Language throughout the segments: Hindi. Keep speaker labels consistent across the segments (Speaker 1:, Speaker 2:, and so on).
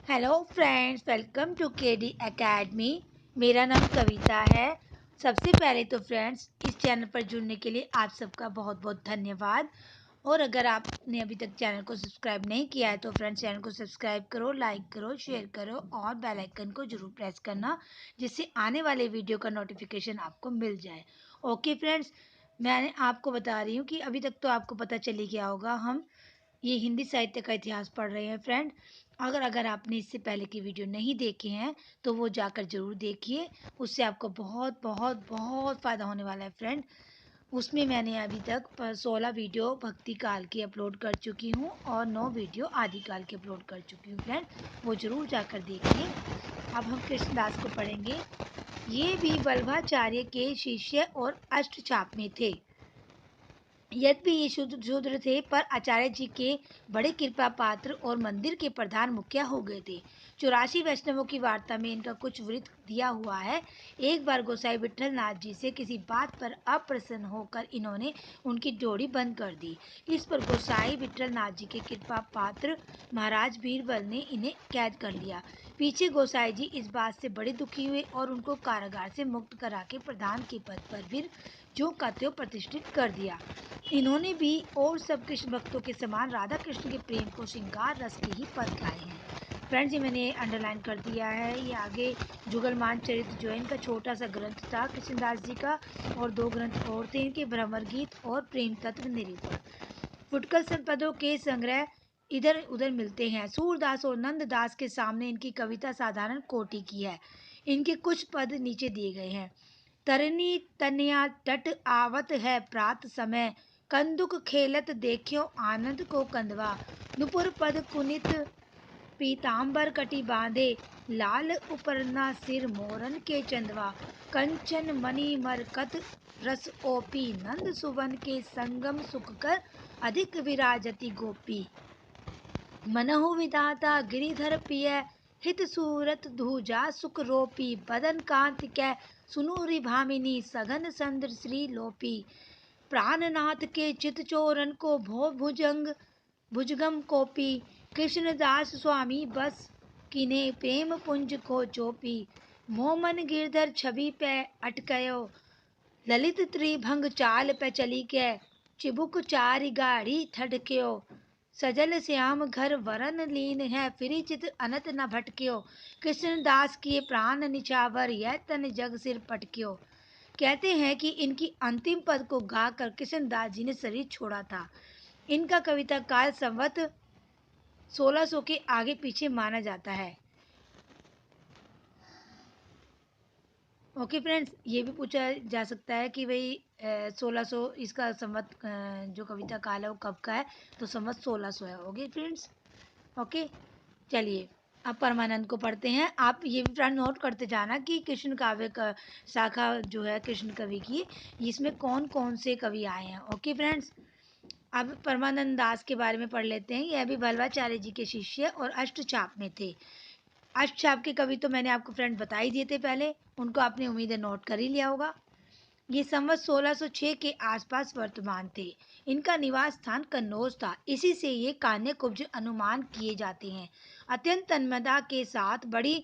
Speaker 1: Hello friends, welcome to KD academy. मेरा नाम कविता है। सबसे पहले तो फ्रेंड्स, इस चैनल पर जुड़ने के लिए आप सबका बहुत बहुत धन्यवाद। और अगर आपने अभी तक चैनल को सब्सक्राइब नहीं किया है तो फ्रेंड्स चैनल को सब्सक्राइब करो, लाइक करो, शेयर करो और बेल आइकन को जरूर प्रेस करना, जिससे आने वाले वीडियो का नोटिफिकेशन आपको मिल जाए। ओके फ्रेंड्स, मैं आपको बता रही हूँ कि अभी तक तो आपको पता चली गया होगा, हम ये हिंदी साहित्य का इतिहास पढ़ रहे हैं फ्रेंड। अगर अगर आपने इससे पहले की वीडियो नहीं देखे हैं तो वो जाकर ज़रूर देखिए, उससे आपको बहुत बहुत बहुत फ़ायदा होने वाला है फ्रेंड। उसमें मैंने अभी तक 16 वीडियो भक्ति काल की अपलोड कर चुकी हूँ और 9 वीडियो आदिकाल की अपलोड कर चुकी हूँ फ्रेंड, वो ज़रूर जाकर देखिए। अब हम कृष्णदास को पढ़ेंगे। ये भी वल्लभाचार्य के शिष्य और अष्टचाप में थे। यद्यपि ये शूद्र थे, पर आचार्य जी के बड़े कृपा पात्र और मंदिर के प्रधान मुखिया हो गए थे। 84 वैष्णवों की वार्ता में इनका कुछ वृत्त दिया हुआ है। एक बार गोसाई विट्ठल नाथ जी से किसी बात पर अप्रसन्न होकर इन्होंने उनकी जोड़ी बंद कर दी। इस पर गोसाई विट्ठल नाथ जी के कृपा पात्र महाराज बीरबल ने इन्हें कैद कर लिया। पीछे गोसाई जी इस बात से बड़े दुखी हुए और उनको कारागार से मुक्त करा के प्रधान के पद पर फिर जो का त्यों प्रतिष्ठित कर दिया। इन्होंने भी और सब कृष्ण भक्तों के समान राधा कृष्ण के प्रेम को श्रृंगार रस के ही पद लाए हैं। फ्रेंड्स, ये मैंने अंडरलाइन कर दिया है। ये आगे जुगलमान चरित्र जो है इनका छोटा सा ग्रंथ था कृष्णदास जी का, और 2 ग्रंथ और थे इनके, भ्रमर गीत और प्रेम तत्व निरूपण। फुटकल संपदों के संग्रह इधर उधर मिलते हैं। सूरदास और नंददास के सामने इनकी कविता साधारण कोटि की है। इनके कुछ पद नीचे दिए गए हैं। तरनी तनया तट आवत है प्रात समय, कंदुक खेलत देखियो आनंद को कंदवा। नुपुर पद कुनित पीताम्बर कटी बांधे, लाल उपरना सिर मोरन के चंदवा। कंचन मणि मरकत रस ओपी, नंद सुवन के संगम सुख कर अधिक विराजती गोपी। मनहु विधाता गिरिधर पिय, हित सूरत धूजा सुख रोपी। बदन कांति कै सुनूरि भामिनी, सघन संद्र श्री लोपी। प्राणनाथ के चित चोरन को भो भुजगम कोपी। कृष्णदास स्वामी बस किने प्रेम पुंज को चोपी। मोमन गिरधर छवि पे अटकयो, ललित त्रिभंग चाल पे चली के। चिबुक चारि गाड़ी थडक्यो, सजल श्याम घर वरन लीन है, फिरी चित अनत न भटक्यो। कृष्णदास किए प्राण निछावर, यह तन जग सिर पटक्यो। कहते हैं कि इनकी अंतिम पद को गाकर कृष्णदास जी ने शरीर छोड़ा था। इनका कविता काल संवत 1600 के आगे पीछे माना जाता है। ओके फ्रेंड्स, ये भी पूछा जा सकता है कि भाई 1600 इसका संवत, जो कविता काल है वो कब का है, तो संवत 1600 है। ओके फ्रेंड्स, ओके चलिए अब परमानंद को पढ़ते हैं। आप ये भी फ्रेंड नोट करते जाना कि कृष्ण काव्य का शाखा जो है कृष्ण कवि की, इसमें कौन कौन से कवि आए हैं। ओके फ्रेंड्स, अब परमानंद दास के बारे में पढ़ लेते हैं। यह भी वल्लभाचार्य जी के शिष्य और अष्टचाप में थे। अष्टचाप के कवि तो मैंने आपको फ्रेंड बता ही दिए थे पहले, उनको आपने उम्मीद है नोट कर ही लिया होगा। ये संवत 1606 के आसपास वर्तमान थे। इनका निवास स्थान कन्नौज था, इसी से ये कान्य कुब्ज अनुमान किए जाते हैं। अत्यंत तन्मयता के साथ बड़ी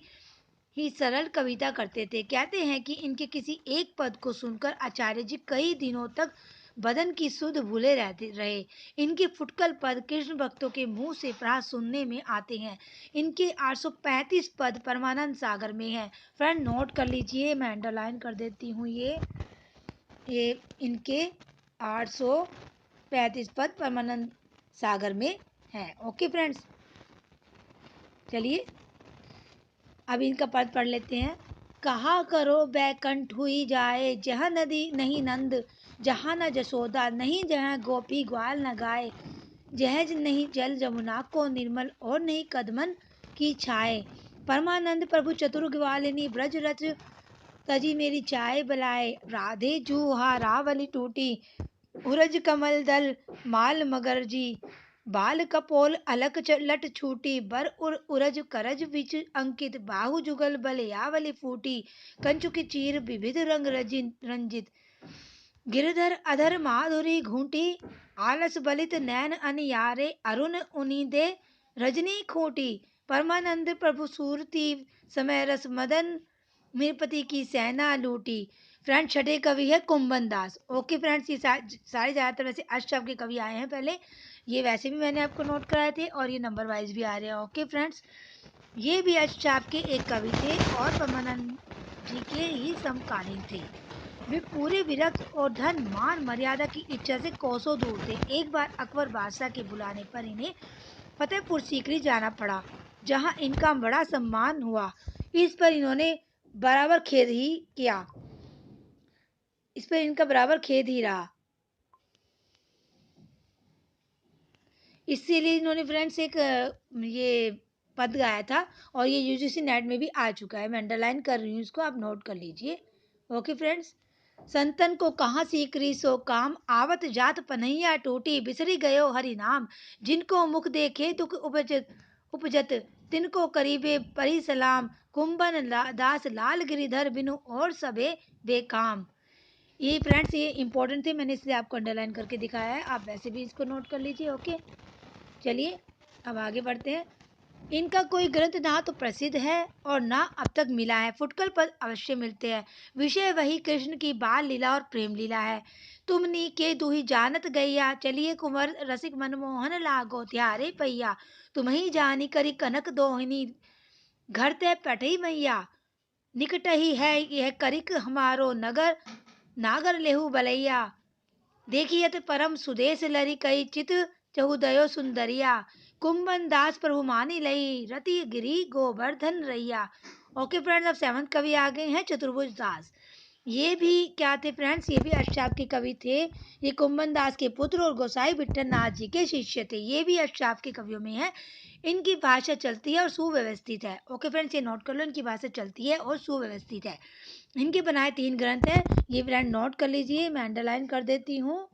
Speaker 1: ही सरल कविता करते थे। कहते हैं कि इनके किसी एक पद को सुनकर आचार्य जी कई दिनों तक बदन की सुध भूले रहते रहे। इनके फुटकल पद कृष्ण भक्तों के मुंह से प्राय सुनने में आते हैं। इनके 835 पद परमानंद सागर में हैं। फ्रेंड नोट कर लीजिए, मैं अंडरलाइन कर देती हूँ। ये इनके 835 पद परमानंद सागर में है। ओके फ्रेंड्स, चलिए अब इनका पद पढ़ लेते हैं। कहा करो बैकंठ हुई जाए, जहाँ नदी नहीं नंद, जहाँ न जसोदा नहीं, जहाँ गोपी ग्वाल न गाय। जहज नहीं जल जमुना को निर्मल, और नहीं कदमन की छाए। परमानंद प्रभु चतुर्ग्वालिनी ब्रज रच, तजी मेरी चाय बलाए। राधे जूहा रावली टूटी, उरज कमल दल माल मगर जी। बाल कपोल अलक लट छूटी, बर उरज करज विच अंकित। बाहु जुगल बल यावली फूटी, कंचुकी चीर विविध रंग रंजित। गिरधर अधर माधुरी घूंटी, आलस बलित नैन अनियारे। अरुण उनिदे रजनी खूंटी, परमानंद प्रभु सूरती समय रस मदन मीरपति की सेना लूटी। फ्रेंड्स छठे कवि है कुंभन दास। ओके फ्रेंड्स, ये सारे ज़्यादातर वैसे अष्टशव के कवि आए हैं पहले, ये वैसे भी मैंने आपको नोट कराए थे और ये नंबर वाइज भी आ रहे हैं। ओके फ्रेंड्स, ये भी अष्टशव के एक कवि थे और परमानंद जी के ही समकालीन थे। वे पूरे विरक्त और धन मान मर्यादा की इच्छा से कोसों दूर थे। एक बार अकबर बादशाह के बुलाने पर इन्हें फतेहपुर सीकरी जाना पड़ा, जहां इनका बड़ा सम्मान हुआ। इस पर इन्होंने बराबर खेद ही किया, इस पर इनका बराबर खेद ही रहा। इसीलिए इन्होंने फ्रेंड्स एक ये पद गाया था और ये यूजीसी नेट में भी आ चुका है। मैं अंडरलाइन कर रही हूँ इसको, आप नोट कर लीजिए। ओके फ्रेंड्स, संतन को कहाँ सीकरी सो काम, आवत जात पनैया टूटी, बिसरी गयो हरि नाम, जिनको मुख देखे दुख उपजत तिनको करीबे परी सलाम, कुंभन दास लाल गिरिधर बिनु और सबे बेकाम। ये फ्रेंड्स ये इंपॉर्टेंट थे, मैंने इसलिए आपको अंडरलाइन करके दिखाया है, आप वैसे भी इसको नोट कर लीजिए। ओके, चलिए अब आगे बढ़ते हैं। इनका कोई ग्रंथ ना तो प्रसिद्ध है और ना अब तक मिला है, फुटकल पद अवश्य मिलते हैं। विषय वही कृष्ण की बाल लीला और प्रेम लीला है। तुमनी के दुही जानत गैया, चलिए कुंवर रसिक मनमोहन लागो, त्यारे पैया, तुम्ही जानी करी कनक दोहिनी, घर ते पटई मैया, निकट ही है यह करिक हमारो नगर, नागर लेहु बलैया, देखिए परम सुदेश लरी कई चित चहुदयो सुंदरिया, कुंभन दास प्रभु मानी लई, रति गिरी गोवर्धन रैया। ओके फ्रेंड्स, अब सेवंथ कवि आ गए हैं चतुर्भुज दास। ये भी क्या थे फ्रेंड्स, ये भी अष्टशाप के कवि थे। ये कुंभन दास के पुत्र और गोसाई विठल नाथ जी के शिष्य थे। ये भी अष्टशाप के कवियों में है। इनकी भाषा चलती है और सुव्यवस्थित है। ओके फ्रेंड्स, ये नोट कर लो, इनकी भाषा चलती है और सुव्यवस्थित है। इनके बनाए 3 ग्रंथ है, ये फ्रेंड नोट कर लीजिए, मैं अंडरलाइन कर देती हूँ।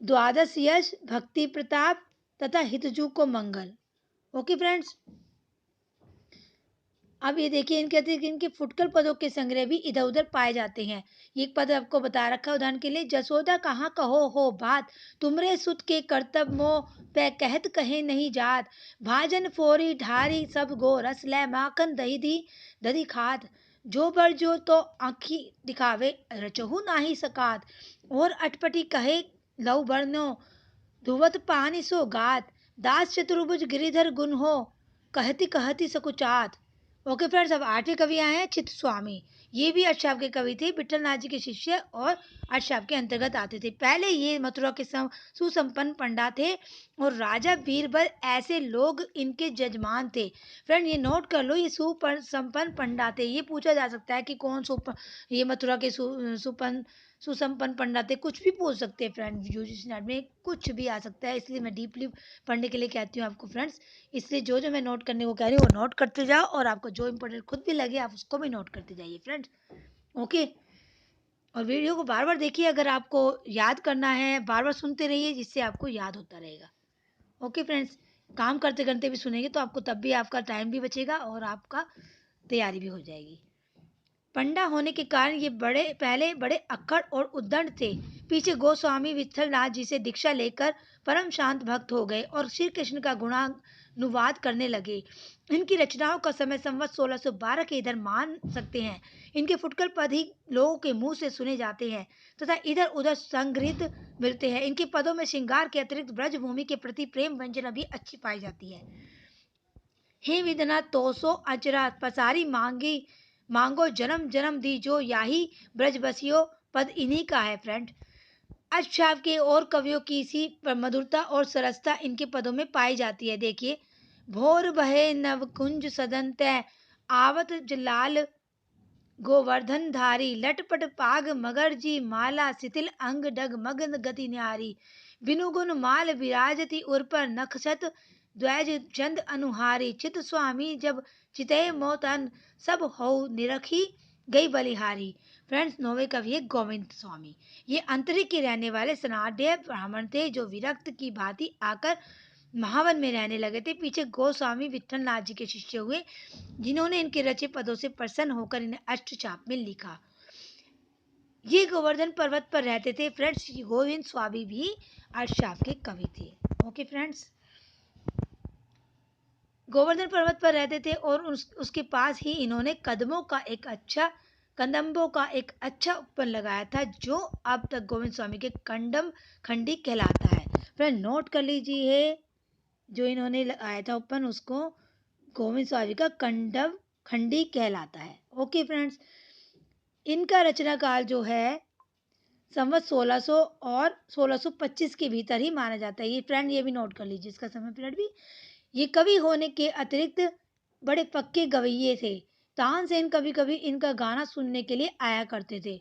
Speaker 1: द्वादश यश, भक्ति प्रताप तथा हितजू को मंगल। ओके फ्रेंड्स, अब ये देखिए, इनके कहते हैं कि इनके फुटकल पदों के संग्रह भी इधर उधर पाए जाते हैं। ये एक पद आपको बता रखा है उदाहरण के लिए, जसोदा कहाँ कहो हो बात, तुमरे सुत के कर्तव्य मोह पे कहत कहे नहीं जात, भाजन फोरी ढारी सब गो, रस ले माखन दही दी दधी खात, जो बर जो तो आँखी दिखावे रचहु नाही सकात, और अटपटी कहे लव बरनो, धुवत पानी सो गात, दास चतुर्भुज गिरिधर गुण हो, कहती कहती सकुचात। ओके फ्रेंड्स, अब 8वें कवि आए हैं चित्त स्वामी। ये भी अष्टशाप के कवि थे, विठल नाथ जी के शिष्य और अष्टशाप के अंतर्गत आते थे। पहले ये मथुरा के सुसंपन्न पंडा थे और राजा बीरबल ऐसे लोग इनके जजमान थे। फ्रेंड ये नोट कर लो, ये सुसंपन्न पंडा थे। ये पूछा जा सकता है कि कौन ये मथुरा के सुसंपन्न पंडा थे, कुछ भी पूछ सकते हैं फ्रेंड, यूजीसी नेट में कुछ भी आ सकता है, इसलिए मैं डीपली पढ़ने के लिए कहती हूँ आपको फ्रेंड्स। इसलिए जो जो मैं नोट करने को कह रही हूँ वो नोट करते जाओ और आपको जो इम्पोर्टेंट खुद भी लगे आप उसको भी नोट करते जाइए फ्रेंड्स। ओके, और वीडियो को बार बार देखिए, अगर आपको याद करना है बार बार सुनते रहिए, जिससे आपको याद होता रहेगा। ओके फ्रेंड्स, काम करते करते भी सुनेंगे तो आपको तब भी आपका टाइम भी बचेगा और आपका तैयारी भी हो जाएगी। पंडा होने के कारण ये पहले बड़े अक्कड़ और उद्दंड थे। पीछे गोस्वामी विठल नाथ जी से दीक्षा लेकर परम शांत भक्त हो गए और श्री कृष्ण का गुणानुवाद करने लगे। इनकी रचनाओं का समय संवत 1612 के इधर मान सकते हैं। इनके फुटकल पद ही लोगों के मुंह से सुने जाते हैं तथा इधर उधर संग्रहित मिलते हैं। इनके पदों में श्रृंगार के अतिरिक्त ब्रजभूमि के प्रति प्रेम वंजना भी अच्छी पाई जाती है। हे विदना तोसो अचरा पसारी मांगो जन्म जन्म दी जो, याही ब्रज बसियो पद इन्हीं का है फ्रेंड। अष्टशाप के और कवियों की इसी मधुरता और सरसता इनके पदों में पाई जाती है। देखिए, भोर बहे नवकुंज सदन तय, आवत जलाल गोवर्धन धारी, लटपट पाग मगर जी माला, शिथिल अंग डग मगन गति न्यारी, बिनु गुण माल विराजती उर पर, नक्षत द्वैज चंद अनुहारी, चित स्वामी जब चितय मोतन, सब हो निरखी गई बलिहारी। फ्रेंड्स, नौवे कवि है गोविंद स्वामी। ये अंतरिक्ष के रहने वाले सनाढ़ ब्राह्मण थे जो विरक्त की भांति आकर महावन में रहने लगे थे। पीछे गोस्वामी विठल नाथ जी के शिष्य हुए जिन्होंने इनके रचे पदों से प्रसन्न होकर इन्हें अष्टचाप में लिखा। ये गोवर्धन पर्वत पर रहते थे फ्रेंड्स। गोविंद स्वामी भी अष्टचाप के कवि थे। ओके फ्रेंड्स, गोवर्धन पर्वत पर रहते थे और उसके पास ही इन्होंने कदम्बों का एक अच्छा उपवन लगाया था, जो अब तक गोविंद स्वामी के कंडम खंडी कहलाता है। फ्रेंड नोट कर लीजिए, जो इन्होंने लगाया था उपवन, उसको गोविंद स्वामी का कंडम खंडी कहलाता है। ओके फ्रेंड्स, इनका रचना काल जो है संवत 1600 और 1625 के भीतर ही माना जाता है। ये फ्रेंड ये भी नोट कर लीजिए, इसका समय पीरियड भी। ये कवि होने के अतिरिक्त बड़े पक्के गवैये थे। तानसेन कभी कभी इनका गाना सुनने के लिए आया करते थे।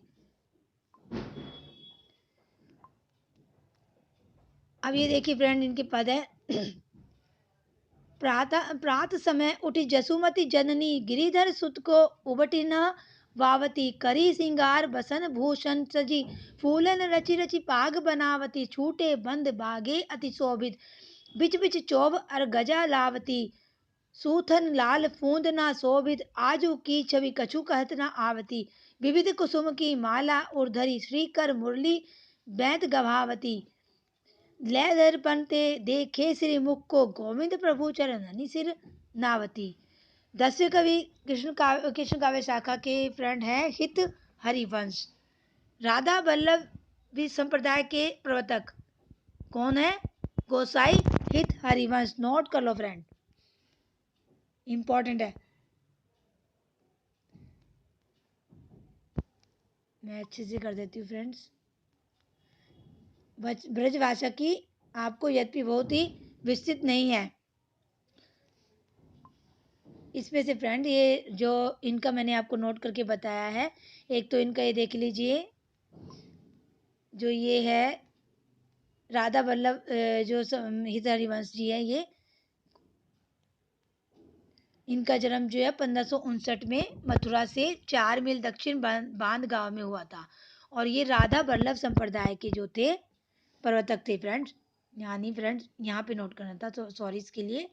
Speaker 1: अब ये देखिए फ्रेंड, इनके पद है। प्रात समय उठी जसुमती जननी, गिरिधर सुत को उबटी न वावती, करी सिंगार बसन भूषण सजी, फूलन रचि रचि पाग बनावती, छूटे बंद बागे अति शोभित, बिच बिच चौब अर गजा लावती, सूथन लाल फूंद ना शोभित, आजू की छवि कछु कहत न आवती, विविध कुसुम की माला उर्धरी, श्रीकर मुरली बैंत गभावती, लयधर बनते देखे श्री मुख को, गोविंद प्रभु चरणनि सिर नावती। 10वें कवि कृष्ण काव्य शाखा के फ्रेंड हैं हित हरिवंश। राधा वल्लभ संप्रदाय के प्रवर्तक कौन है? गोसाई हित हरिवंश। नोट कर लो फ्रेंड, इंपॉर्टेंट है। मैं अच्छे से कर देती हूँ फ्रेंड्स। ब्रजभाषा की आपको यद्यपि बहुत ही विस्तृत नहीं है इसमें से फ्रेंड। ये जो इनका मैंने आपको नोट करके बताया है, एक तो इनका ये देख लीजिए, जो ये है राधा वल्लभ जो हित हरिवंश जी है, ये इनका जन्म जो है 1559 में मथुरा से 4 मील दक्षिण बांध गांव में हुआ था। और ये राधा वल्लभ संप्रदाय के जो थे प्रवर्तक थे फ्रेंड्स। यानी फ्रेंड्स यहाँ पे नोट करना था, तो सॉरी इसके लिए।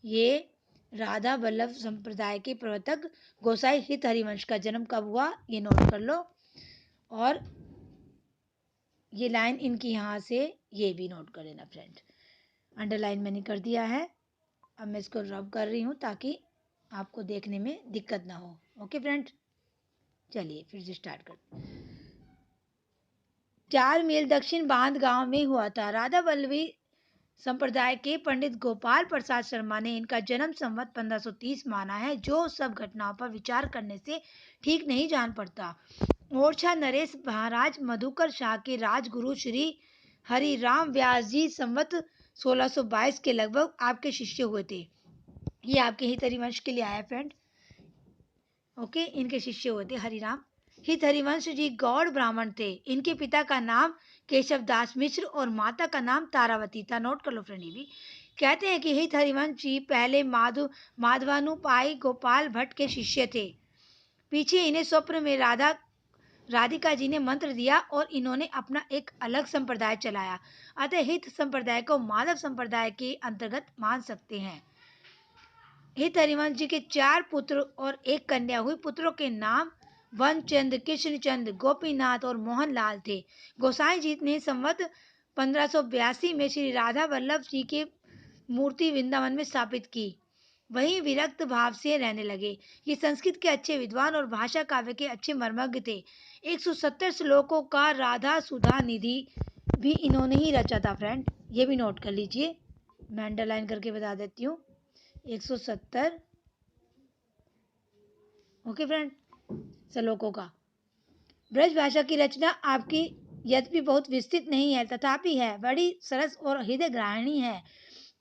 Speaker 1: ये राधा वल्लभ संप्रदाय के प्रवर्तक गोसाई हित हरिवंश का जन्म कब हुआ, ये नोट कर लो। और ये लाइन इनकी यहाँ से ये भी नोट कर लेना फ्रेंड, अंडरलाइन मैंने कर दिया है। अब मैं इसको रब कर रही हूँ ताकि आपको देखने में दिक्कत ना हो। ओके फ्रेंड, चलिए फिर से स्टार्ट करते। 4 मील दक्षिण बांध गांव में हुआ था। राधा वल्लभी संप्रदाय के पंडित गोपाल प्रसाद शर्मा ने इनका जन्म संवत 1530 माना है, जो सब घटनाओं पर विचार करने से ठीक नहीं जान पड़ता। ओरछा नरेश महाराज मधुकर शाह के राजगुरु श्री हरिराम व्यास जी संवत 1622 के लगभग आपके शिष्य हुए थे। ये आपके हित हरिवंश के लिए आया फ्रेंड। ओके, इनके शिष्य हुए थे हरिराम। हित हरिवंश जी गौड़ ब्राह्मण थे। इनके पिता का नाम केशव दास मिश्र और माता का नाम तारावती था। नोट कर लो फ्रेंड। ये भी कहते हैं कि हित हरिवंश जी पहले माधवानुपाई गोपाल भट्ट के शिष्य थे। पीछे इन्हें स्वप्न में राधिका जी ने मंत्र दिया और इन्होंने अपना एक अलग संप्रदाय चलाया। अतः हित संप्रदाय को माधव संप्रदाय के अंतर्गत मान सकते हैं। हित हरिवंश जी के 4 पुत्र और 1 कन्या हुई। पुत्रों के नाम वनचंद, कृष्णचंद, गोपीनाथ और मोहनलाल थे। गोसाई जी ने संवत 1582 में श्री राधा वल्लभ जी की मूर्ति वृंदावन में स्थापित की। वहीं विरक्त भाव से रहने लगे। ये संस्कृत के अच्छे विद्वान और भाषा काव्य के अच्छे मर्मज्ञ थे। 170 श्लोकों का राधा सुधा निधि भी इन्होंने ही रचा था फ्रेंड। ये भी नोट कर लीजिए, मैं अंडरलाइन करके बता देती हूँ। 170 ओके फ्रेंड श्लोकों का। ब्रज भाषा की रचना आपकी यद्यपि बहुत विस्तृत नहीं है, तथापि है बड़ी सरस और हृदय ग्राहिणी है।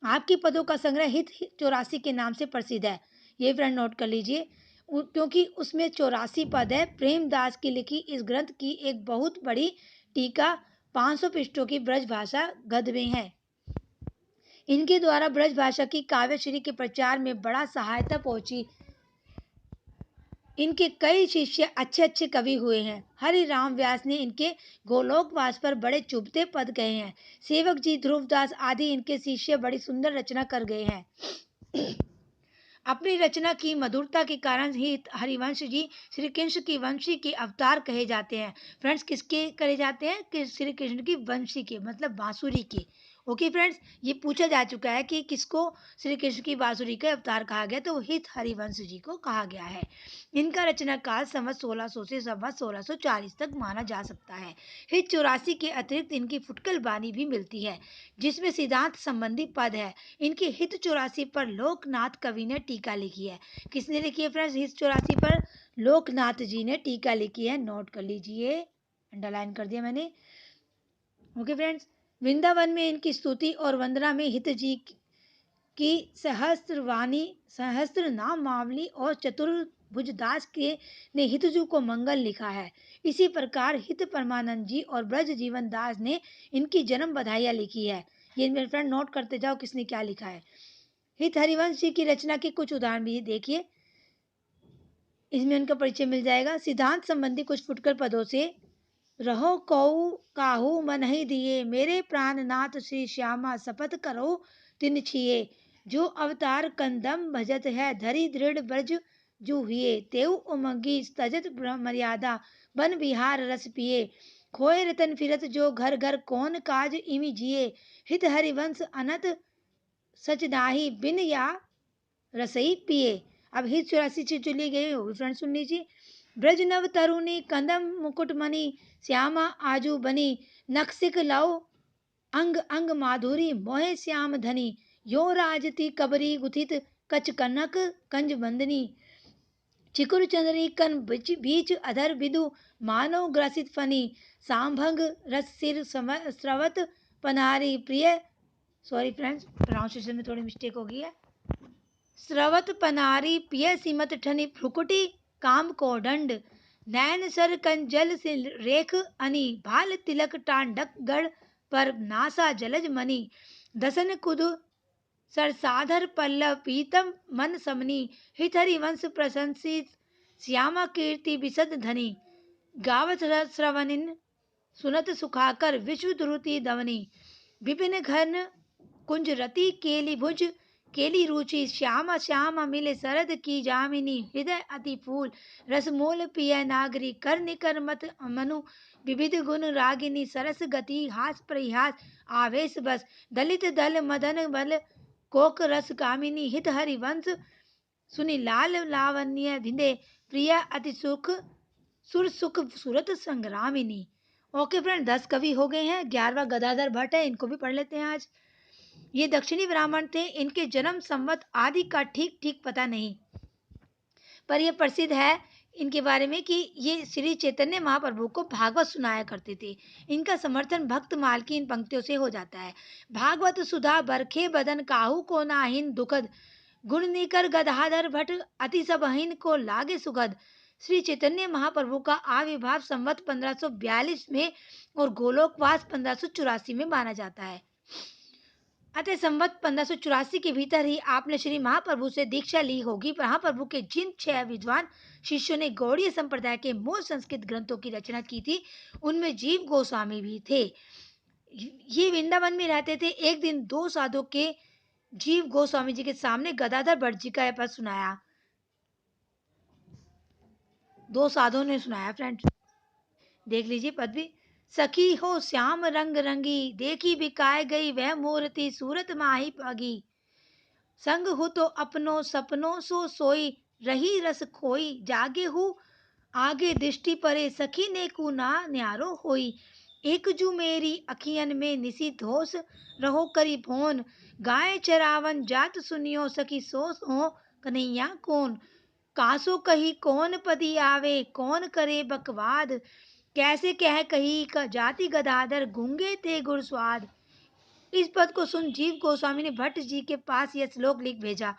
Speaker 1: आपकी पदों का संग्रह हित 84 के नाम से प्रसिद्ध है। ये फ्रेंड नोट कर लीजिए, क्योंकि उसमें 84 पद है। प्रेमदास की लिखी इस ग्रंथ की एक बहुत बड़ी टीका 500 पृष्ठों की ब्रज भाषा गद्य में है। इनके द्वारा ब्रज भाषा की काव्यश्री के प्रचार में बड़ा सहायता पहुंची। इनके कई शिष्य अच्छे अच्छे कवि हुए हैं। हरिराम व्यास ने इनके गोलोकवास पर बड़े चुभते पद गए हैं। सेवक जी, ध्रुवदास आदि इनके शिष्य बड़ी सुंदर रचना कर गए हैं। अपनी रचना की मधुरता के कारण ही हरिवंश जी श्री कृष्ण की वंशी के अवतार कहे जाते हैं। फ्रेंड्स, किसके कहे जाते हैं? कि श्री कृष्ण की वंशी के, मतलब बांसुरी के। ओके फ्रेंड्स, ये पूछा जा चुका है कि किसको श्री कृष्ण की बांसुरी का अवतार कहा गया, तो हित हरिवंश जी को कहा गया है। इनका रचना काल संवत 1600 से संवत 1640 तक माना जा सकता है। हित 84 के अतिरिक्त इनकी फुटकल बानी भी मिलती है, जिसमें सिद्धांत संबंधी पद है। इनकी हित 84 पर लोकनाथ कवि ने टीका लिखी है। किसने लिखी है फ्रेंड्स? हित 84 पर लोकनाथ जी ने टीका लिखी है। नोट कर लीजिए, अंडरलाइन कर दिया मैंने। ओके फ्रेंड्स, वृंदावन में इनकी स्तुति और वंदना में हित जी की सहस्त्रवाणी, सहस्त्र नाम मावली और चतुर्भुजदास के ने हितजू को मंगल लिखा है। इसी प्रकार हित परमानंद जी और ब्रज जीवन दास ने इनकी जन्म बधाइयाँ लिखी है। ये मेरे फ्रेंड नोट करते जाओ किसने क्या लिखा है। हित हरिवंश जी की रचना के कुछ उदाहरण भी देखिए, इसमें उनका परिचय मिल जाएगा। सिद्धांत संबंधी कुछ फुटकर पदों से रहो कऊ काहू मन ही दिए, मेरे प्राणनाथ श्री श्यामा शपथ करो तिन छिए, जो अवतार कंदम भजत है धरि दृढ़ ब्रज जू हुए, तेउ उमंगी तजत मर्यादा बन बिहार रस पिए, खोए रतन फिरत जो घर घर कौन काज इमि जिए, हित हरिवंश अनत सचदाही बिन या रसई पिए। अब हित 84 से जो ली गई वो भी फ्रेंड सुन लीजिए। ब्रज नव तरुणी कंदम मुकुट मणि, श्यामा आजू बनी, नक्सिक लव अंग अंग माधुरी मोहे श्याम धनी, यो राजती कबरी गुथित कच कनक कंज बंदनी, चिकुर चंद्री कन बीच अधर बिदु मानव ग्रसित फनी, सांभंग रस सिर स्रवत पनारी प्रिय, सॉरी फ्रेंड्स प्रोनाउंसिएशन में थोड़ी मिस्टेक हो गई है, स्रवत पनारी पिय सिमत ठनी भ्रुकुटी काम को दंड, नैन सर कंजल से रेख अनी, भाल तिलक टांडक गढ़ पर नासा जलज मनी, दसन कुद सरसाधर पल्लव पीतम मन समनी, हित हरिवंश प्रशंसित श्यामा कीर्ति बिसद धनी, गावत श्रवणिन सुनत सुखाकर विश्व द्रुति दवनी, विपिन घन कुंज रति केली भुज केली रुचि, श्यामा श्यामा मिले शरद की जामिनी, हृदय अति फूल रसमूल पिय नागरी, कर निकर मत मनु विविध गुण रागिनी, सरस गति हास परिहास आवेश बस, दलित दल मदन बल कोक रस कामिनी, हित हरिवंश सुनि लाल लावण्य धिंदे, प्रिया अति सुख सुर सुख सूरत संग्रामिनी। ओके फ्रेंड, 10 कवि हो गए हैं। 11वां गदाधर भट्ट है, इनको भी पढ़ लेते हैं आज। ये दक्षिणी ब्राह्मण थे। इनके जन्म संवत आदि का ठीक ठीक पता नहीं, पर यह प्रसिद्ध है इनके बारे में कि ये श्री चैतन्य महाप्रभु को भागवत सुनाया करते थे। इनका समर्थन भक्त माल की इन पंक्तियों से हो जाता है। भागवत सुधा बरखे बदन काहू को नाहिन दुखद, गुण निकर गदाधर भट्ट अति सबहिन को लागे सुगद। श्री चैतन्य महाप्रभु का आविर्भाव संवत 1542 में और गोलोकवास 1584 में माना जाता है। अतः संवत 1584 के भीतर ही आपने श्री महाप्रभु से दीक्षा ली होगी। महाप्रभु के जिन 6 विद्वान शिष्यों ने गौड़ीय संप्रदाय के मूल संस्कृत ग्रंथों की रचना की थी, उनमें जीव गोस्वामी भी थे। ये वृंदावन में रहते थे। एक दिन 2 साधु के जीव गोस्वामी जी के सामने गदाधर भट्ट जी का यह पद सुनाया। 2 साधुओं ने सुनाया फ्रेंड्स, देख लीजिए पद भी। सखी हो श्याम रंग रंगी, देखी बिकाए गई वह मूर्ति सूरत माही पगी, संग हो तो अपनों सपनों सो सोई, रही रस खोई, जागे हूँ आगे दृष्टि परे, सखी ने को ना न्यारो होई, एक जू मेरी अखियन में निसी धोस, रहो करी भोन, गाय चरावन जात सुनियो, सखी सोस हो कन्हैया कौन, कासो कही कौन पदी आवे, कौन करे बकवाद, कैसे कह कही जाति गदाधर, गूंगे थे गुर स्वाद। इस पद को सुन जीव गोस्वामी ने भट्ट जी के पास यह श्लोक लिख भेजा।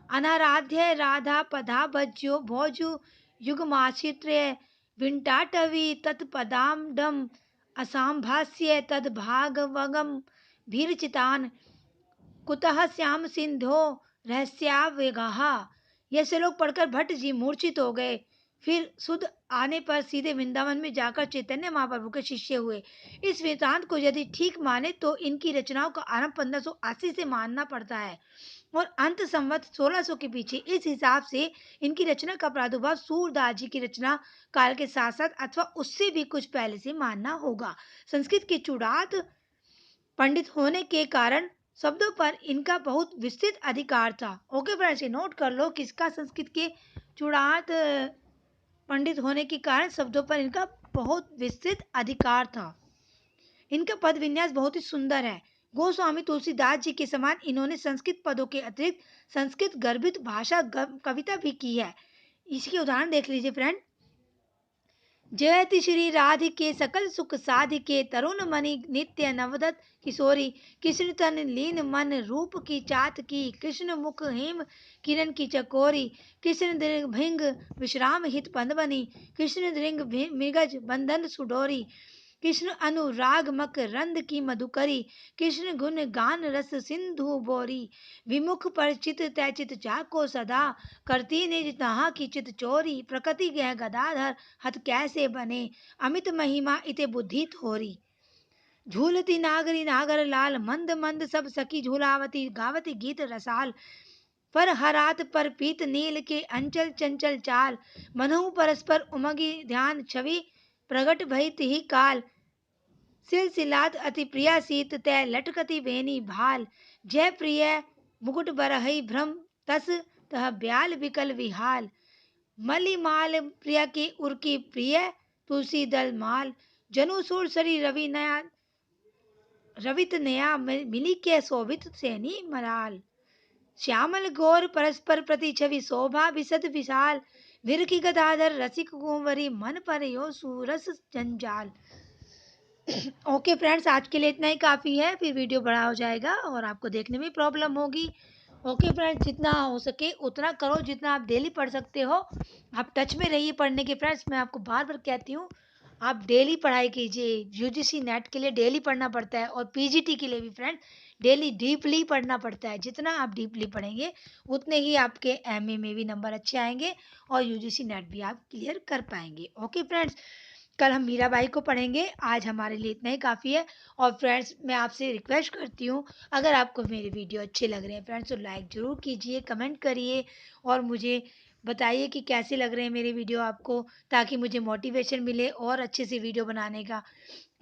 Speaker 1: अनाराध्य राधा पदा भज्यो भोजु युगमाश्रित्य, विंटाटवी तत्पदाम असाम्भाष्य तद भागवगम भीरचितान, कुतः श्याम सिंधो रहस्यावेगाः। यह श्लोक पढ़कर भट्ट जी मूर्छित हो गए। फिर सुध आने पर सीधे वृंदावन में जाकर चैतन्य महाप्रभु के शिष्य हुए। इस वृत्तांत को यदि ठीक माने तो इनकी रचनाओं का आरंभ 1580 से मानना पड़ता है और अंत संवत 1600 के पीछे। इस हिसाब से इनकी रचना का प्रादुर्भाव सूरदास जी की रचना काल के साथ साथ अथवा उससे भी कुछ पहले से मानना होगा। संस्कृत के चूड़ात पंडित होने के कारण शब्दों पर इनका बहुत विस्तृत अधिकार था। ओके फ्रेंड्स, ये नोट कर लो किसका, संस्कृत के चूड़ांत पंडित होने के कारण शब्दों पर इनका बहुत विस्तृत अधिकार था। इनका पद विन्यास बहुत ही सुंदर है। गोस्वामी तुलसीदास जी के समान इन्होंने संस्कृत पदों के अतिरिक्त संस्कृत गर्भित भाषा कविता भी की है। इसकी उदाहरण देख लीजिए फ्रेंड। जयति श्री राधिके सकल सुख साधिके तरुण मणि नित्य नवदत किशोरी कृष्ण तन लीन मन रूप की चात की कृष्ण मुख हेम किरण की चकोरी कृष्ण दृंग भिंग विश्राम हित पंदवनी कृष्ण दृंग मृगज बंधन सुडोरी कृष्ण अनुराग मकरंद की मधुकरी कृष्ण गुण गान रस सिंधु बोरी विमुख पर चित तैचित जाको सदा करती निज तहा की चित चोरी प्रकृति गह गदाधर हथ कैसे बने अमित महिमा इते बुद्धि थोरी झूलती नागरी नागर लाल मंद मंद सब सखी झूलावती गावती गीत रसाल पर हरात पर पीत नील के अंचल चंचल चाल मनहु परस्पर उमगी ध्यान छवि प्रगट भई तिहि काल सिलसिलात अति प्रिया सीत तय लटकती बेनी भाल जय प्रिय मुकुट बरहई भ्रम तस तह ब्याल विकल विहाल मलिमाल प्रिया की उर्की प्रिय तुलसी दल माल जनु सुर सरी रवि नया रवित नया मिली के शोभित सैनी मराल श्यामल गौर परस्पर प्रति छवि शोभा विशद विशाल विरखी गदाधर रसिक कुंवरी मन पर यो सूरस जंजाल। ओके फ्रेंड्स, आज के लिए इतना ही काफ़ी है, फिर वीडियो बड़ा हो जाएगा और आपको देखने में प्रॉब्लम होगी। ओके फ्रेंड्स, जितना हो सके उतना करो, जितना आप डेली पढ़ सकते हो आप टच में रहिए पढ़ने के। फ्रेंड्स, मैं आपको बार बार कहती हूँ आप डेली पढ़ाई कीजिए। यूजीसी नेट के लिए डेली पढ़ना पड़ता है और पीजीटी के लिए भी फ्रेंड डेली डीपली पढ़ना पड़ता है। जितना आप डीपली पढ़ेंगे उतने ही आपके एमए में भी नंबर अच्छे आएंगे और यूजीसी नेट भी आप क्लियर कर पाएंगे। ओके फ्रेंड्स, कल हम मीराबाई को पढ़ेंगे। आज हमारे लिए इतना ही काफ़ी है। और फ्रेंड्स, मैं आपसे रिक्वेस्ट करती हूँ अगर आपको मेरे वीडियो अच्छे लग रहे हैं फ्रेंड्स तो लाइक ज़रूर कीजिए, कमेंट करिए और मुझे बताइए कि कैसे लग रहे हैं मेरे वीडियो आपको, ताकि मुझे मोटिवेशन मिले और अच्छे से वीडियो बनाने का।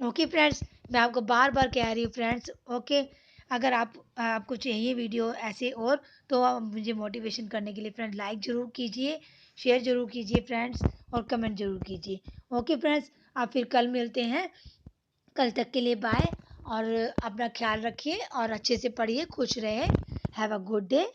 Speaker 1: ओके फ्रेंड्स, मैं आपको बार बार कह रही हूँ फ्रेंड्स। ओके, अगर आपको चाहिए वीडियो ऐसे और तो आप मुझे मोटिवेशन करने के लिए फ्रेंड लाइक ज़रूर कीजिए, शेयर ज़रूर कीजिए फ्रेंड्स और कमेंट ज़रूर कीजिए। ओके फ्रेंड्स, आप फिर कल मिलते हैं। कल तक के लिए बाय और अपना ख्याल रखिए और अच्छे से पढ़िए, खुश रहे। Have a good day.